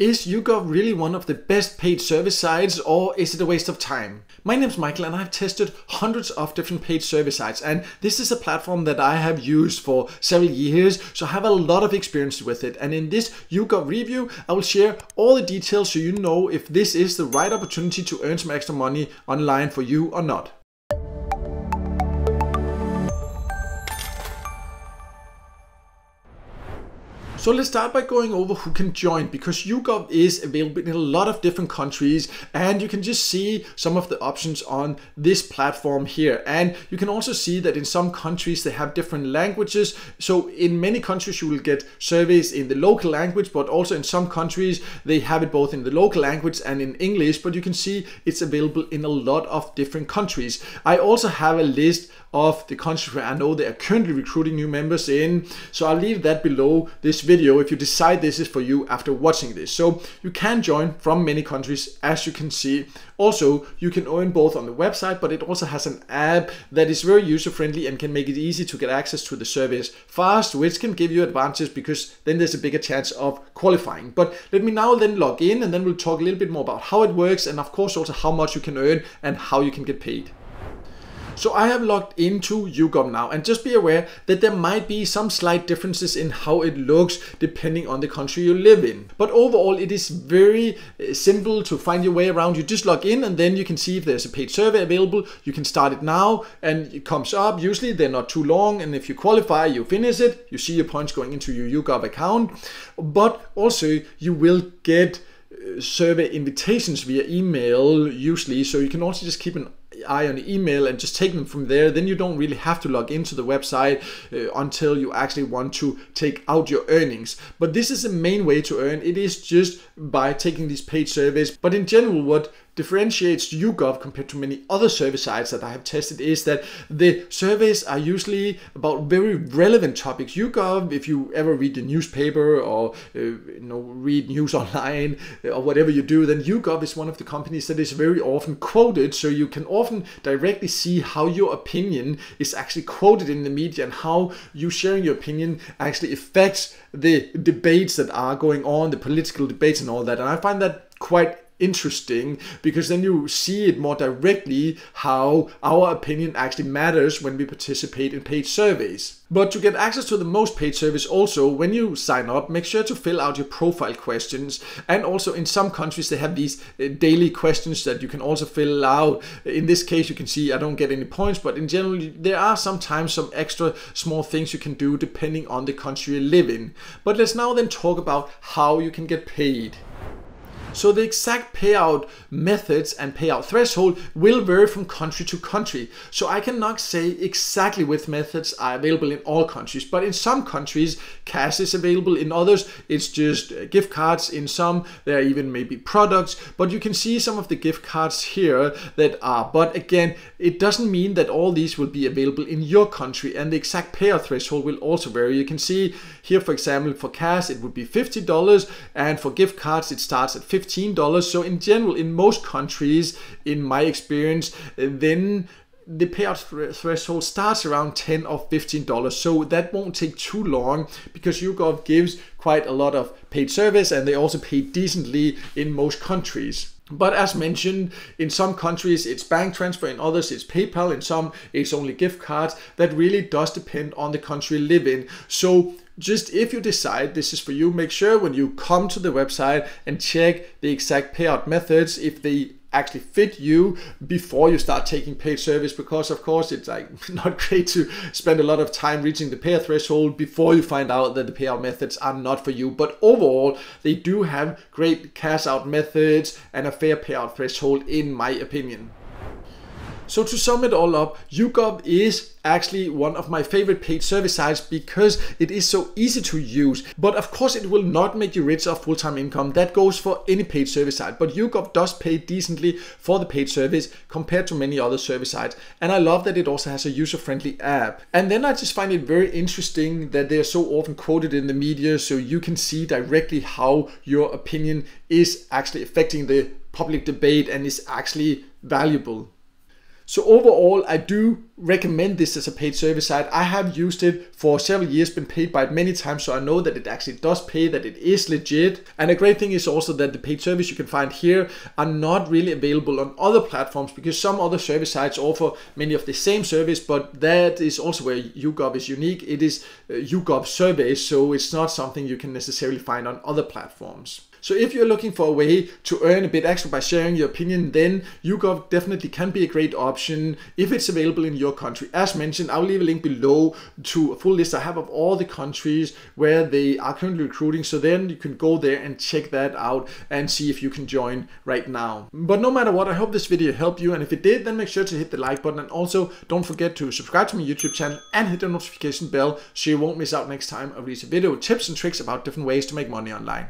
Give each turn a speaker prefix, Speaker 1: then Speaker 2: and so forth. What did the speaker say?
Speaker 1: Is YouGov really one of the best paid service sites, or is it a waste of time? My name is Michael and I've tested hundreds of different paid service sites, and this is a platform that I have used for several years, so I have a lot of experience with it. And in this YouGov review, I will share all the details so you know if this is the right opportunity to earn some extra money online for you or not. So let's start by going over who can join, because YouGov is available in a lot of different countries and you can just see some of the options on this platform here. And you can also see that in some countries they have different languages. So in many countries you will get surveys in the local language, but also in some countries they have it both in the local language and in English, but you can see it's available in a lot of different countries. I also have a list of the countries where I know they are currently recruiting new members in, so I'll leave that below this video if you decide this is for you after watching this. So you can join from many countries, as you can see. Also, you can earn both on the website, but it also has an app that is very user-friendly and can make it easy to get access to the surveys fast, which can give you advantages because then there's a bigger chance of qualifying. But let me now then log in and then we'll talk a little bit more about how it works and of course also how much you can earn and how you can get paid. So I have logged into YouGov now, and just be aware that there might be some slight differences in how it looks depending on the country you live in. But overall it is very simple to find your way around. You just log in and then you can see if there's a paid survey available. You can start it now and it comes up. Usually they're not too long, and if you qualify you finish it. You see your points going into your YouGov account, but also you will get survey invitations via email usually, so you can also just keep an eye on the email and just take them from there. Then you don't really have to log into the website until you actually want to take out your earnings. But this is the main way to earn. It is just by taking these paid surveys. But in general, what differentiates YouGov compared to many other service sites that I have tested is that the surveys are usually about very relevant topics. YouGov, if you ever read the newspaper or read news online or whatever you do, then YouGov is one of the companies that is very often quoted, so you can often directly see how your opinion is actually quoted in the media and how you sharing your opinion actually affects the debates that are going on, the political debates and all that. And I find that quite interesting because then you see it more directly how our opinion actually matters when we participate in paid surveys. But to get access to the most paid service, also when you sign up, make sure to fill out your profile questions. And also in some countries they have these daily questions that you can also fill out. In this case you can see I don't get any points, but in general there are sometimes some extra small things you can do depending on the country you live in. But let's now then talk about how you can get paid. So the exact payout methods and payout threshold will vary from country to country. So I cannot say exactly which methods are available in all countries, but in some countries cash is available, in others it's just gift cards, in some there are even maybe products, but you can see some of the gift cards here that are. But again, it doesn't mean that all these will be available in your country, and the exact payout threshold will also vary. You can see here, for example, for cash it would be $50, and for gift cards it starts at $15. So in general, in most countries, in my experience, then the payout threshold starts around $10 or $15. So that won't take too long because YouGov gives quite a lot of paid service and they also pay decently in most countries. But as mentioned, in some countries it's bank transfer, in others it's PayPal, in some it's only gift cards. That really does depend on the country you live in. So just if you decide this is for you, make sure when you come to the website and check the exact payout methods if they actually fit you before you start taking paid service, because of course it's like not great to spend a lot of time reaching the payout threshold before you find out that the payout methods are not for you. But overall they do have great cash out methods and a fair payout threshold in my opinion. So to sum it all up, YouGov is actually one of my favorite paid service sites because it is so easy to use. But of course it will not make you rich off full-time income. That goes for any paid service site. But YouGov does pay decently for the paid service compared to many other service sites. And I love that it also has a user-friendly app. And then I just find it very interesting that they are so often quoted in the media, so you can see directly how your opinion is actually affecting the public debate and is actually valuable. So overall, I do recommend this as a paid service site. I have used it for several years, been paid by it many times, so I know that it actually does pay, that it is legit. And a great thing is also that the paid service you can find here are not really available on other platforms, because some other service sites offer many of the same service, but that is also where YouGov is unique. It is YouGov surveys, so it's not something you can necessarily find on other platforms. So if you're looking for a way to earn a bit extra by sharing your opinion, then YouGov definitely can be a great option if it's available in your country. As mentioned, I'll leave a link below to a full list I have of all the countries where they are currently recruiting. So then you can go there and check that out and see if you can join right now. But no matter what, I hope this video helped you. And if it did, then make sure to hit the like button. And also don't forget to subscribe to my YouTube channel and hit the notification bell so you won't miss out next time I release a video with tips and tricks about different ways to make money online.